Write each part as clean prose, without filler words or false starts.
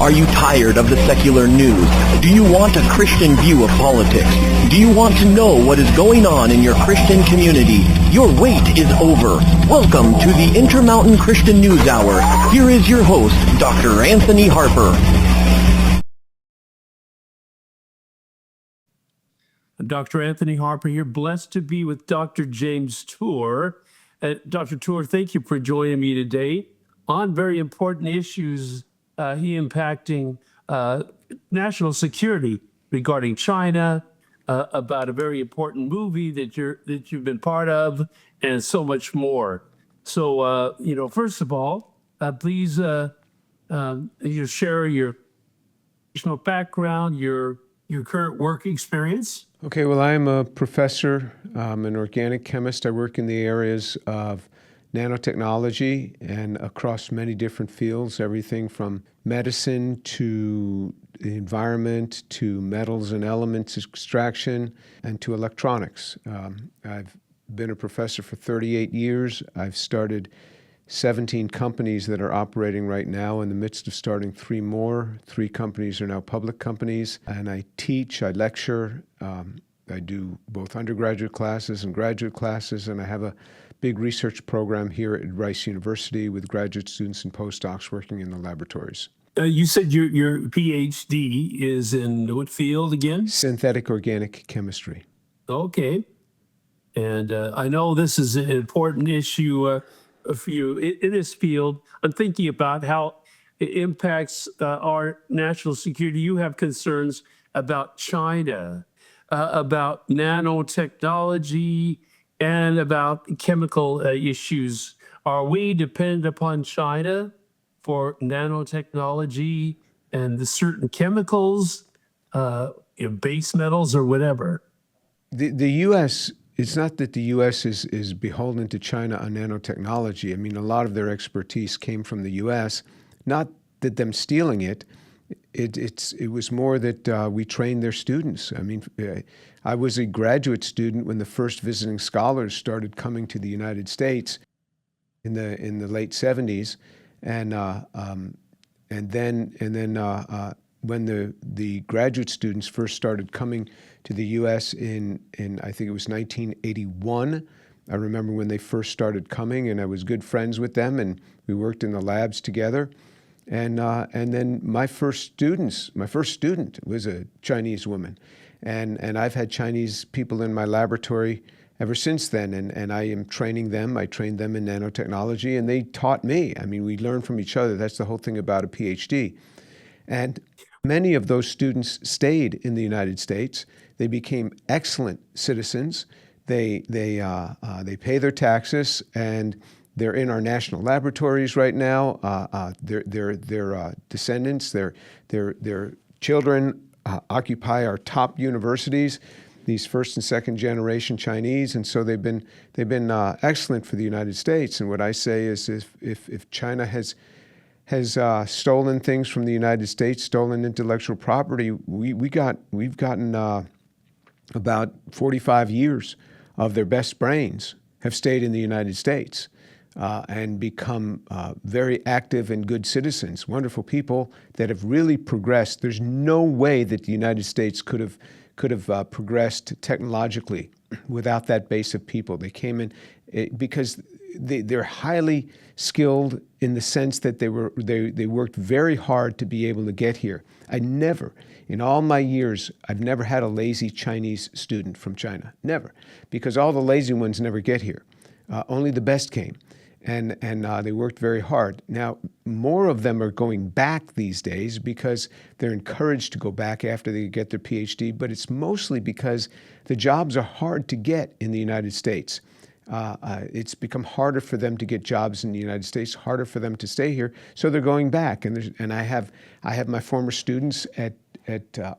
Are you tired of the secular news? Do you want a Christian view of politics? Do you want to know what is going on in your Christian community? Your wait is over. Welcome to the Intermountain Christian News Hour. Here is your host, Dr. Anthony Harper. Dr. Anthony Harper here, blessed to be with Dr. James Tour. Dr. Tour, thank you for joining me today on very important issues impacting national security regarding China, about a very important movie that you've been part of, and so much more. So, first of all, please share your personal background, your current work experience. Okay, well, I'm a professor, an organic chemist. I work in the areas of nanotechnology and across many different fields, everything from medicine to the environment to metals and elements extraction and to electronics. I've been a professor for 38 years. I've started 17 companies that are operating right now, in the midst of starting 3 more. 3 companies are now public companies. And I teach, I lecture, I do both undergraduate classes and graduate classes, and I have a big research program here at Rice University with graduate students and postdocs working in the laboratories. You said your Ph.D. is in what field again? Synthetic organic chemistry. Okay. And I know this is an important issue for you in this field. I'm thinking about how it impacts our national security. You have concerns about China, about nanotechnology, and about chemical issues. Are we dependent upon China for nanotechnology and the certain chemicals, base metals or whatever? The U.S., it's not that the U.S. is beholden to China on nanotechnology. I mean, a lot of their expertise came from the U.S., not that them stealing it. It was more that we trained their students. I mean, I was a graduate student when the first visiting scholars started coming to the United States in the late 70s, and then when the graduate students first started coming to the U.S. in I think it was 1981. I remember when they first started coming, and I was good friends with them, and we worked in the labs together. And then my first student was a Chinese woman, and I've had Chinese people in my laboratory ever since then, and I am training them. I trained them in nanotechnology, and they taught me. I mean, we learn from each other. That's the whole thing about a Ph.D. And many of those students stayed in the United States. They became excellent citizens. They pay their taxes, and they're in our national laboratories right now. Their descendants, their children occupy our top universities, these first and second generation Chinese, and so they've been excellent for the United States. And what I say is, if China has stolen things from the United States, stolen intellectual property, we've gotten about 45 years of their best brains have stayed in the United States. And become very active and good citizens, wonderful people that have really progressed. There's no way that the United States could have progressed technologically without that base of people. They came in because they're highly skilled in the sense that they worked very hard to be able to get here. In all my years, I've never had a lazy Chinese student from China, never, because all the lazy ones never get here. Only the best came. And they worked very hard. Now, more of them are going back these days because they're encouraged to go back after they get their Ph.D., but it's mostly because the jobs are hard to get in the United States. It's become harder for them to get jobs in the United States, harder for them to stay here, so they're going back. And I have my former students at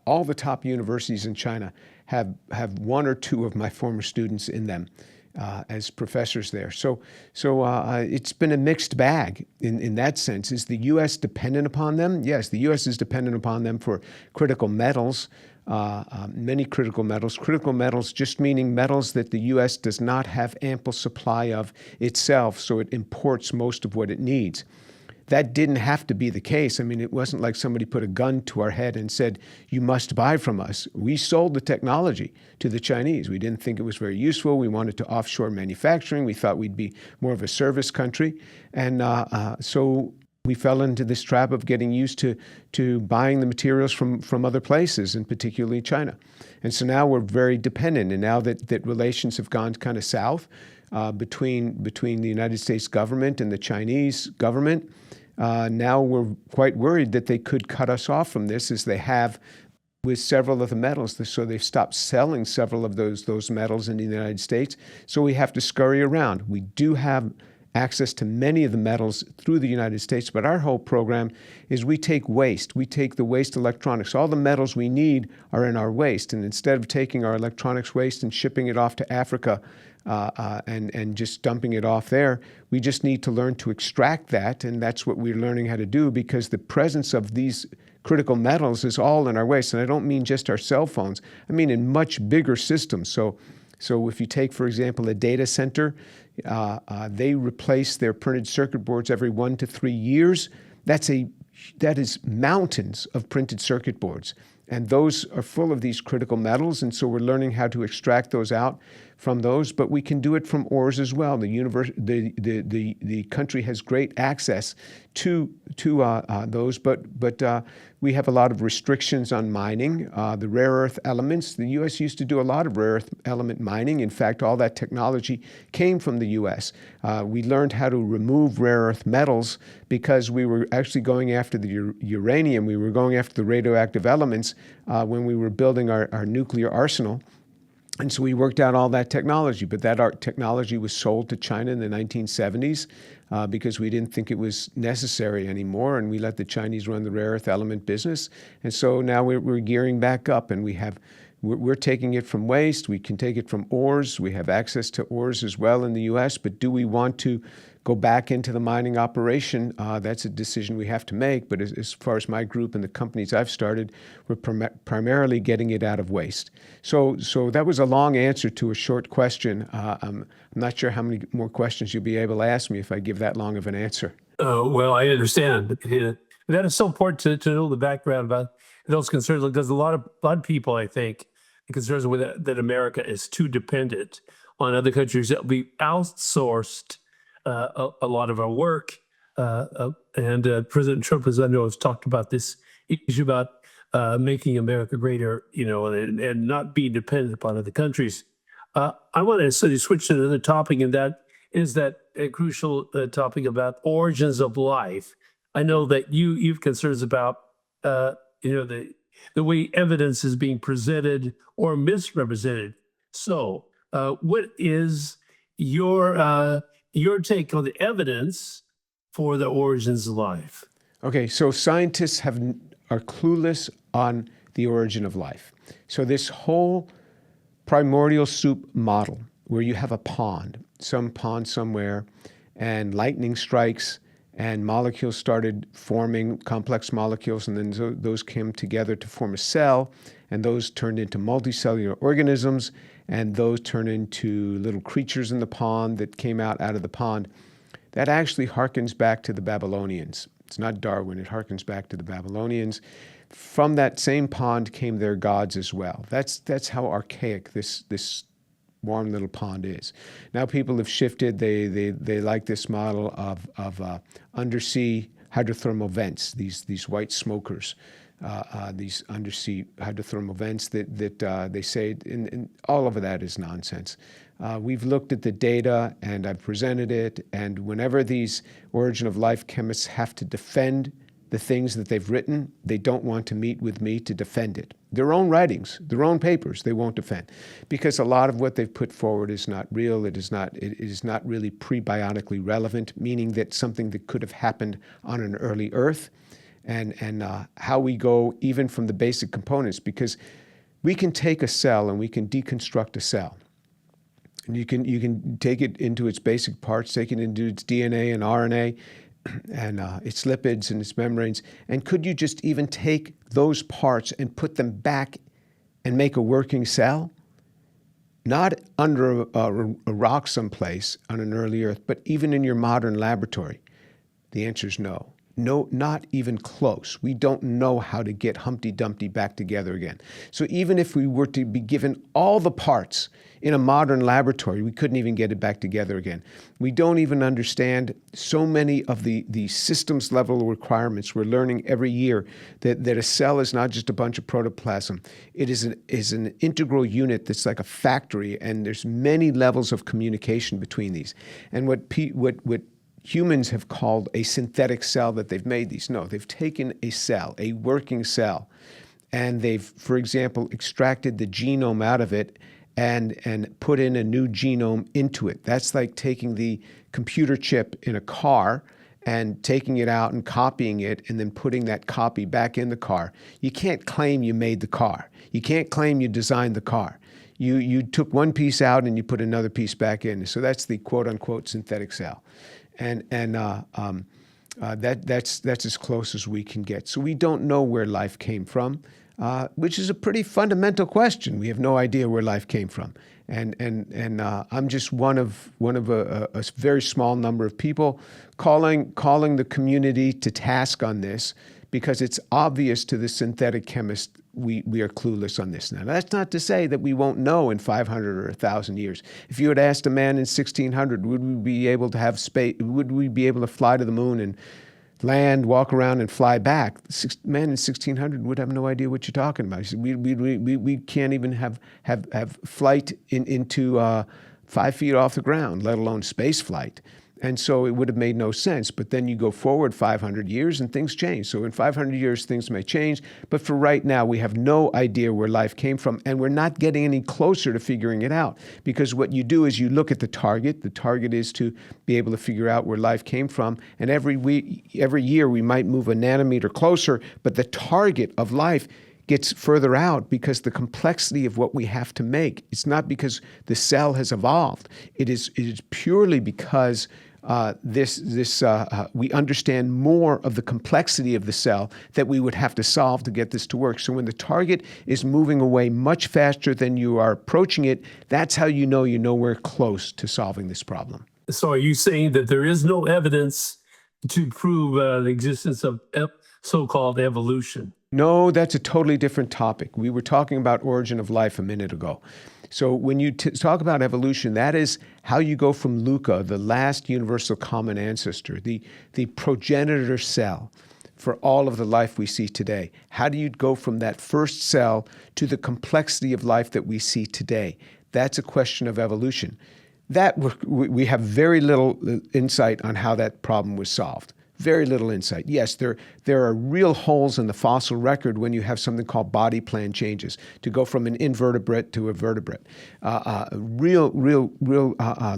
all the top universities in China have 1 or 2 of my former students in them. As professors there. So it's been a mixed bag in that sense. Is the U.S. dependent upon them? Yes, the U.S. is dependent upon them for critical metals, many critical metals. Critical metals just meaning metals that the U.S. does not have ample supply of itself, so it imports most of what it needs. that didn't have to be the case. I mean, it wasn't like somebody put a gun to our head and said, you must buy from us. We sold the technology to the Chinese. We didn't think it was very useful. We wanted to offshore manufacturing. We thought we'd be more of a service country. And so we fell into this trap of getting used to buying the materials from other places, and particularly China. And so now we're very dependent. And now that relations have gone kind of south between the United States government and the Chinese government, now we're quite worried that they could cut us off from this, as they have with several of the metals. So they've stopped selling several of those metals in the United States. So we have to scurry around. We do have access to many of the metals through the United States, but our whole program is we take waste. We take the waste electronics. All the metals we need are in our waste. And instead of taking our electronics waste and shipping it off to Africa and just dumping it off there, we just need to learn to extract that. And that's what we're learning how to do, because the presence of these critical metals is all in our waste. And I don't mean just our cell phones. I mean in much bigger systems. So if you take, for example, a data center, they replace their printed circuit boards every 1 to 3 years. That is mountains of printed circuit boards. And those are full of these critical metals. And so we're learning how to extract those out from those, but we can do it from ores as well. The country has great access to those, but we have a lot of restrictions on mining. The rare earth elements, the U.S. used to do a lot of rare earth element mining. In fact, all that technology came from the U.S. We learned how to remove rare earth metals because we were actually going after the uranium. We were going after the radioactive elements when we were building our nuclear arsenal. And so we worked out all that technology, but that technology was sold to China in the 1970s because we didn't think it was necessary anymore, and we let the Chinese run the rare earth element business. And so now we're gearing back up, and we're taking it from waste. We can take it from ores. We have access to ores as well in the U.S., but do we want to go back into the mining operation? That's a decision we have to make. But as far as my group and the companies I've started, we're primarily getting it out of waste. So that was a long answer to a short question. I'm not sure how many more questions you'll be able to ask me if I give that long of an answer. Well, I understand. That is so important to know the background about those concerns, because a lot of people, I think, are concerned with that America is too dependent on other countries that we outsourced a lot of our work. And President Trump, as I know, has talked about this issue about making America greater, and not being dependent upon other countries. I want to sort of switch to another topic, and that is that a crucial topic about origins of life. I know that you've concerns about the way evidence is being presented or misrepresented. So, what is your take on the evidence for the origins of life? Okay, so scientists are clueless on the origin of life. So this whole primordial soup model, where you have a pond, some pond somewhere, and lightning strikes, and molecules started forming, complex molecules, and then those came together to form a cell, and those turned into multicellular organisms, and those turned into little creatures in the pond that came out of the pond. That actually harkens back to the Babylonians. It's not Darwin, it harkens back to the Babylonians. From that same pond came their gods as well. That's how archaic this warm little pond is. Now people have shifted. They like this model of undersea hydrothermal vents, these white smokers, these undersea hydrothermal vents that they say, and all of that is nonsense. We've looked at the data, and I've presented it, and whenever these origin of life chemists have to defend the things that they've written, they don't want to meet with me to defend it. Their own writings, their own papers, they won't defend, because a lot of what they've put forward is not real. It is not really prebiotically relevant, meaning that something that could have happened on an early Earth, and how we go even from the basic components, because we can take a cell and we can deconstruct a cell. And you can take it into its basic parts, take it into its DNA and RNA, and its lipids and its membranes. And could you just even take those parts and put them back and make a working cell? Not under a rock someplace on an early Earth, but even in your modern laboratory. The answer is no. No, not even close. We don't know how to get Humpty Dumpty back together again. So even if we were to be given all the parts in a modern laboratory, we couldn't even get it back together again. We don't even understand so many of the systems level requirements. We're learning every year that a cell is not just a bunch of protoplasm. It is an integral unit that's like a factory, and there's many levels of communication between these. And what humans have called a synthetic cell that they've made these. No, they've taken a cell, a working cell, and they've, for example, extracted the genome out of it and put in a new genome into it. That's like taking the computer chip in a car and taking it out and copying it and then putting that copy back in the car. You can't claim you made the car. You can't claim you designed the car. You took one piece out and you put another piece back in. So that's the quote-unquote synthetic cell. That's as close as we can get. So we don't know where life came from, which is a pretty fundamental question. We have no idea where life came from, and I'm just one of a very small number of people calling the community to task on this, because it's obvious to the synthetic chemist we are clueless on this. Now, that's not to say that we won't know in 500 or 1,000 years. If you had asked a man in 1600, would we be able to have space? Would we be able to fly to the moon and land, walk around, and fly back? Man in 1600 would have no idea what you're talking about. He said, we can't even have flight into 5 feet off the ground, let alone space flight. And so it would have made no sense. But then you go forward 500 years and things change. So in 500 years, things may change. But for right now, we have no idea where life came from. And we're not getting any closer to figuring it out. Because what you do is you look at the target. The target is to be able to figure out where life came from. And every year, we might move a nanometer closer. But the target of life gets further out because the complexity of what we have to make. It's not because the cell has evolved. It is purely because we understand more of the complexity of the cell that we would have to solve to get this to work. So when the target is moving away much faster than you are approaching it, that's how you know we're close to solving this problem. So are you saying that there is no evidence to prove the existence of so-called evolution? No, that's a totally different topic. We were talking about origin of life a minute ago. So when you talk about evolution, that is how you go from Luca, the last universal common ancestor, the progenitor cell for all of the life we see today. How do you go from that first cell to the complexity of life that we see today? That's a question of evolution. That we have very little insight on how that problem was solved. Very little insight. Yes, there are real holes in the fossil record when you have something called body plan changes to go from an invertebrate to a vertebrate. Real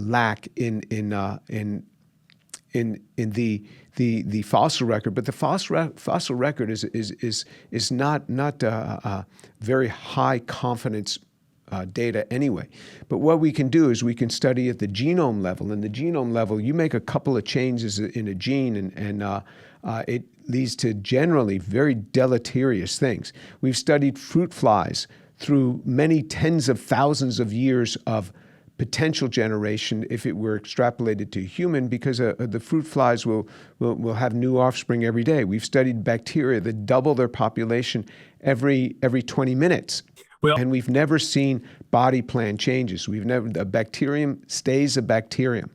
lack in the fossil record, but the fossil record is not very high confidence data anyway. But what we can do is we can study at the genome level. And the genome level, you make a couple of changes in a gene and it leads to generally very deleterious things. We've studied fruit flies through many tens of thousands of years of potential generation if it were extrapolated to human, because the fruit flies will have new offspring every day. We've studied bacteria that double their population every 20 minutes. And we've never seen body plan changes. A bacterium stays a bacterium.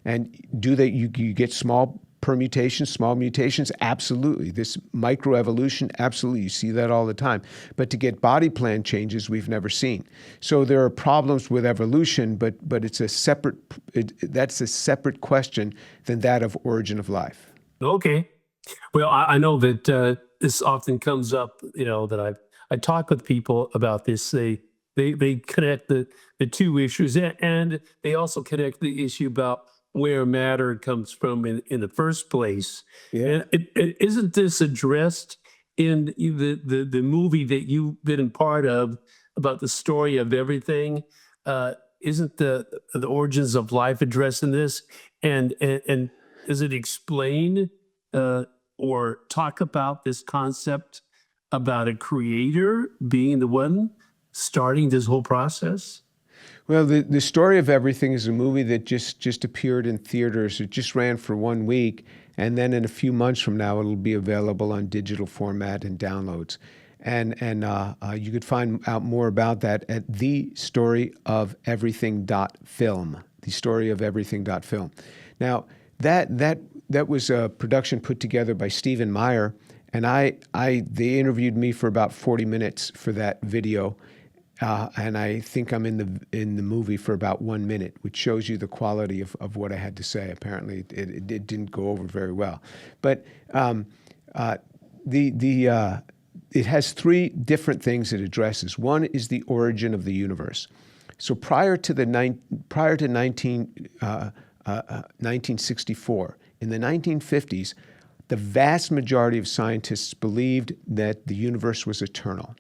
And you get small permutations, small mutations? Absolutely. This microevolution, absolutely. You see that all the time. But to get body plan changes, we've never seen. So there are problems with evolution, but it's that's a separate question than that of origin of life. Okay. Well, I know that this often comes up, that I talk with people about this. They connect the two issues, and they also connect the issue about where matter comes from in the first place. Yeah. And isn't this addressed in the movie that you've been a part of about the story of everything? Isn't the origins of life addressed in this? And does it explain or talk about this concept about a creator being the one starting this whole process? Well, the Story of Everything is a movie that just appeared in theaters. It just ran for 1 week, and then in a few months from now, it'll be available on digital format and downloads. And you could find out more about that at thestoryofeverything.film. Thestoryofeverything.film. Now, that was a production put together by Stephen Meyer, and they interviewed me for about 40 minutes for that video. And I think I'm in the movie for about 1 minute, which shows you the quality of what I had to say. Apparently, it didn't go over very well, but it has 3 different things it addresses. One is the origin of the universe. So prior to 1964, in the 1950s, the vast majority of scientists believed that the universe was eternal,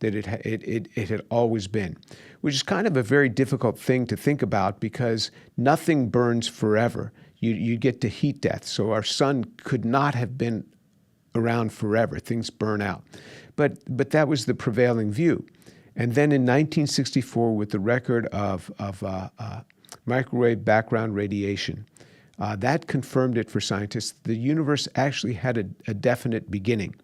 that it had always been, which is kind of a very difficult thing to think about because nothing burns forever. You get to heat death. So our sun could not have been around forever. Things burn out. But that was the prevailing view. And then in 1964, with the record of microwave background radiation, that confirmed it for scientists. The universe actually had a definite beginning.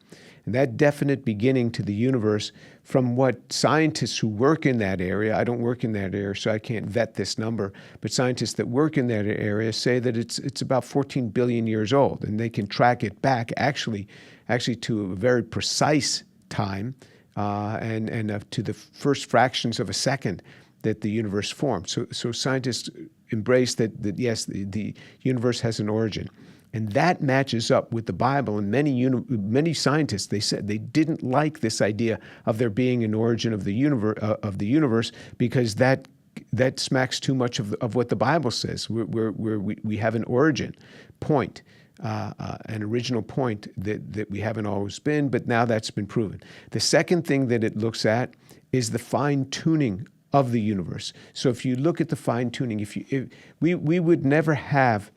And that definite beginning to the universe, from what scientists who work in that area, I don't work in that area, so I can't vet this number, but scientists that work in that area say that it's about 14 billion years old, and they can track it back actually to a very precise time and to the first fractions of a second that the universe formed. So scientists embrace that yes, the universe has an origin. And that matches up with the Bible. And many scientists, they said they didn't like this idea of there being an origin of the universe because that smacks too much of what the Bible says, where we have an origin point, an original point that we haven't always been, but now that's been proven. The second thing that it looks at is the fine-tuning of the universe. So if you look at the fine-tuning, we would never have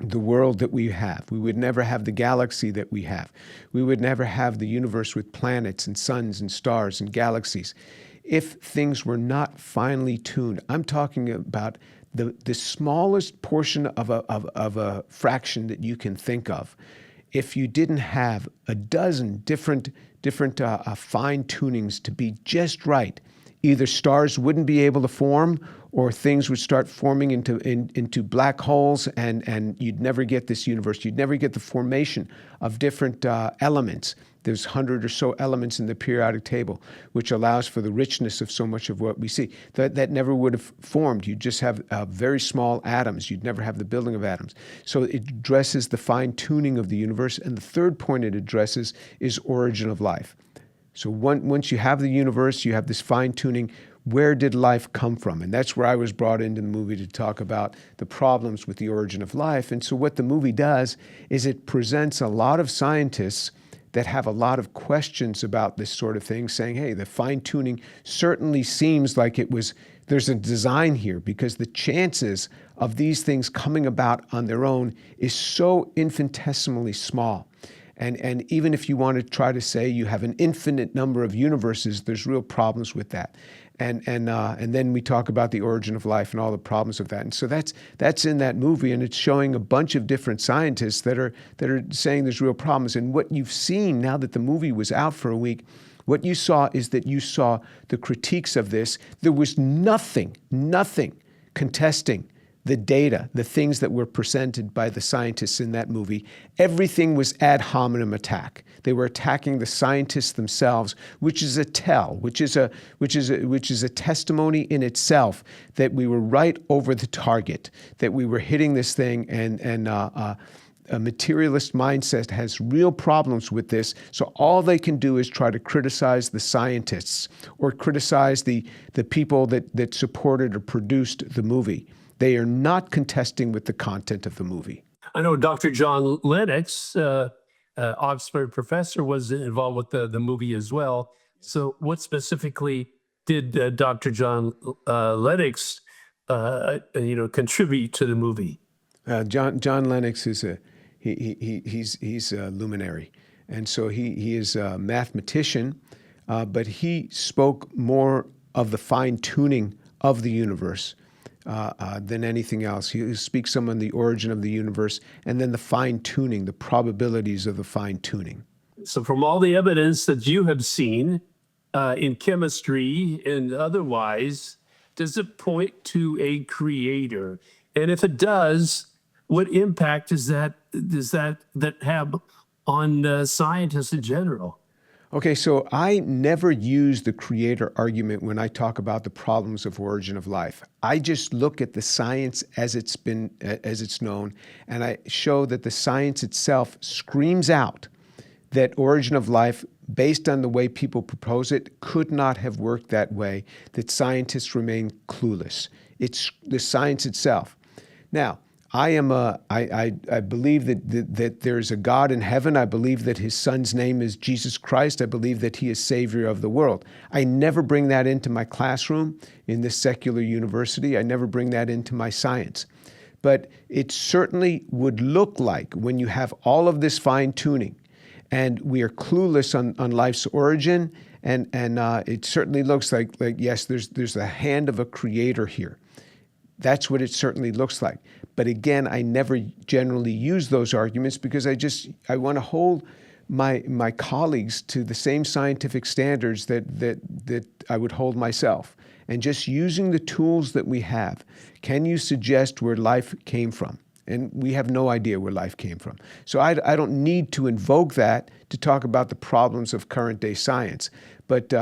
the world that we have. We would never have the galaxy that we have. We would never have the universe with planets and suns and stars and galaxies if things were not finely tuned. I'm talking about the smallest portion of a fraction that you can think of. If you didn't have a dozen different fine tunings to be just right, either stars wouldn't be able to form or things would start forming into black holes and you'd never get this universe. You'd never get the formation of different elements. There's 100 or so elements in the periodic table, which allows for the richness of so much of what we see. That never would have formed. You'd just have very small atoms. You'd never have the building of atoms. So it addresses the fine-tuning of the universe. And the third point it addresses is origin of life. So once you have the universe, you have this fine-tuning. Where did life come from? And that's where I was brought into the movie to talk about the problems with the origin of life. And so what the movie does is it presents a lot of scientists that have a lot of questions about this sort of thing, saying, hey, the fine-tuning certainly seems like there's a design here, because the chances of these things coming about on their own is so infinitesimally small. And even if you want to try to say you have an infinite number of universes, there's real problems with that. And then we talk about the origin of life and all the problems of that. And so that's in that movie, and it's showing a bunch of different scientists that are saying there's real problems. And what you've seen now that the movie was out for a week, what you saw is that you saw the critiques of this. There was nothing contesting the data, the things that were presented by the scientists in that movie. Everything was ad hominem attack. They were attacking the scientists themselves, which is a testimony in itself that we were right over the target, that we were hitting this thing, and a materialist mindset has real problems with this. So all they can do is try to criticize the scientists or criticize the people that supported or produced the movie. They are not contesting with the content of the movie. I know Dr. John Lennox, Oxford professor, was involved with the movie as well. So what specifically did Dr. John Lennox contribute to the movie? John Lennox is he's a luminary, and so he is a mathematician, but he spoke more of the fine tuning of the universe than anything else. He speaks some on the origin of the universe and then the fine-tuning, the probabilities of the fine-tuning. So from all the evidence that you have seen in chemistry and otherwise, does it point to a creator? And if it does, what impact does that have on scientists in general? Okay, so I never use the creator argument when I talk about the problems of origin of life. I just look at the science as it's known, and I show that the science itself screams out that origin of life, based on the way people propose it, could not have worked that way, that scientists remain clueless. It's the science itself. Now, I believe that there's a God in heaven. I believe that his son's name is Jesus Christ. I believe that he is Savior of the world. I never bring that into my classroom in this secular university. I never bring that into my science. But it certainly would look like, when you have all of this fine-tuning and we are clueless on life's origin, and it certainly looks like yes, there's a hand of a creator here. That's what it certainly looks like. But again, I never generally use those arguments because I want to hold my colleagues to the same scientific standards that I would hold myself. And just using the tools that we have, can you suggest where life came from? And we have no idea where life came from. So I don't need to invoke that to talk about the problems of current day science. But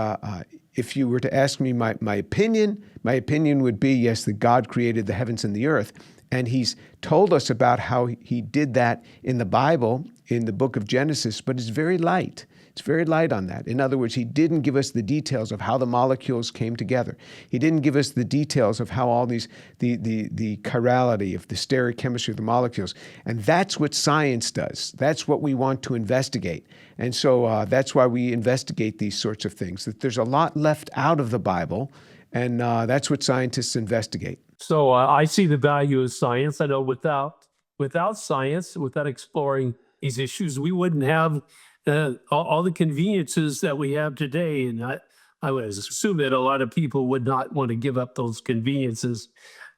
if you were to ask me my opinion would be, yes, that God created the heavens and the earth. And he's told us about how he did that in the Bible, in the book of Genesis, but it's very light. It's very light on that. In other words, he didn't give us the details of how the molecules came together. He didn't give us the details of how all these, the chirality of the stereochemistry of the molecules. And that's what science does. That's what we want to investigate. And so that's why we investigate these sorts of things, that there's a lot left out of the Bible, and that's what scientists investigate. So I see the value of science. I know without science, without exploring these issues, we wouldn't have all the conveniences that we have today. And I would assume that a lot of people would not want to give up those conveniences.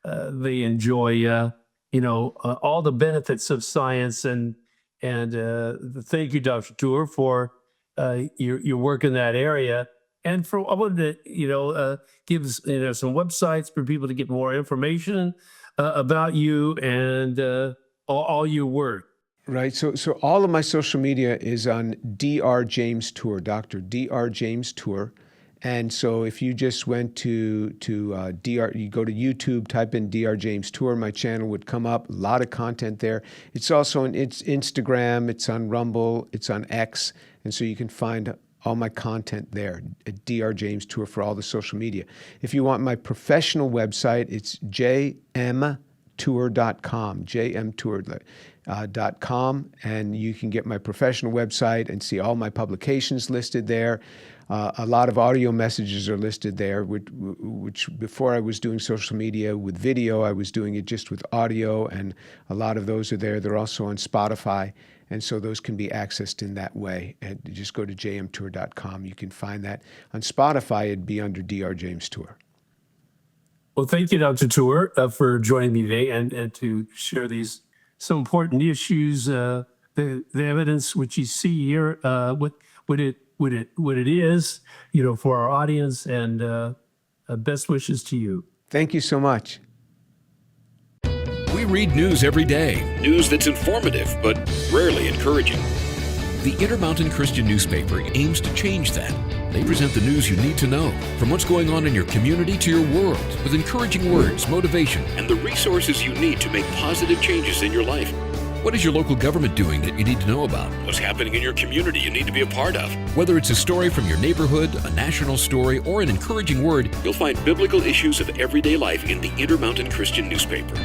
They enjoy, all the benefits of science. And thank you, Dr. Tour, for your work in that area. And I wanted to, give some websites for people to get more information about you and all your work. Right. So all of my social media is on Dr. James Tour, Dr. Dr. James Tour. And so if you just went to DR, you go to YouTube, type in Dr. James Tour, my channel would come up. A lot of content there. It's also on Instagram, it's on Rumble, it's on X. And so you can find all my content there at Dr. James Tour for all the social media. If you want my professional website, it's jmtour.com, jmtour.com, and you can get my professional website and see all my publications listed there. A lot of audio messages are listed there, which before I was doing social media with video, I was doing it just with audio, and a lot of those are there. They're also on Spotify, and so those can be accessed in that way. And just go to jmtour.com. You can find that. On Spotify, it'd be under Dr. James Tour. Well, thank you, Dr. Tour, for joining me today and to share these some important issues, the evidence which you see here, what it is, for our audience, and best wishes to you. Thank you so much. We read news every day, news that's informative but rarely encouraging. The Intermountain Christian newspaper aims to change that. They present the news you need to know, from what's going on in your community to your world, with encouraging words, motivation, and the resources you need to make positive changes in your life. What is your local government doing that you need to know about? What's happening in your community you need to be a part of? Whether it's a story from your neighborhood, a national story, or an encouraging word, you'll find biblical issues of everyday life in the Intermountain Christian newspaper.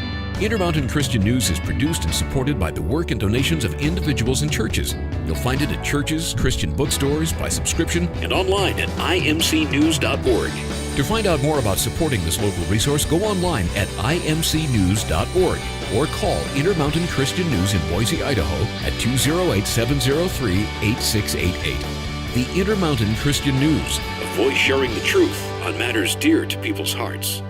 Intermountain Christian News is produced and supported by the work and donations of individuals and churches. You'll find it at churches, Christian bookstores, by subscription, and online at imcnews.org. To find out more about supporting this local resource, go online at imcnews.org or call Intermountain Christian News in Boise, Idaho at 208-703-8688. The Intermountain Christian News, a voice sharing the truth on matters dear to people's hearts.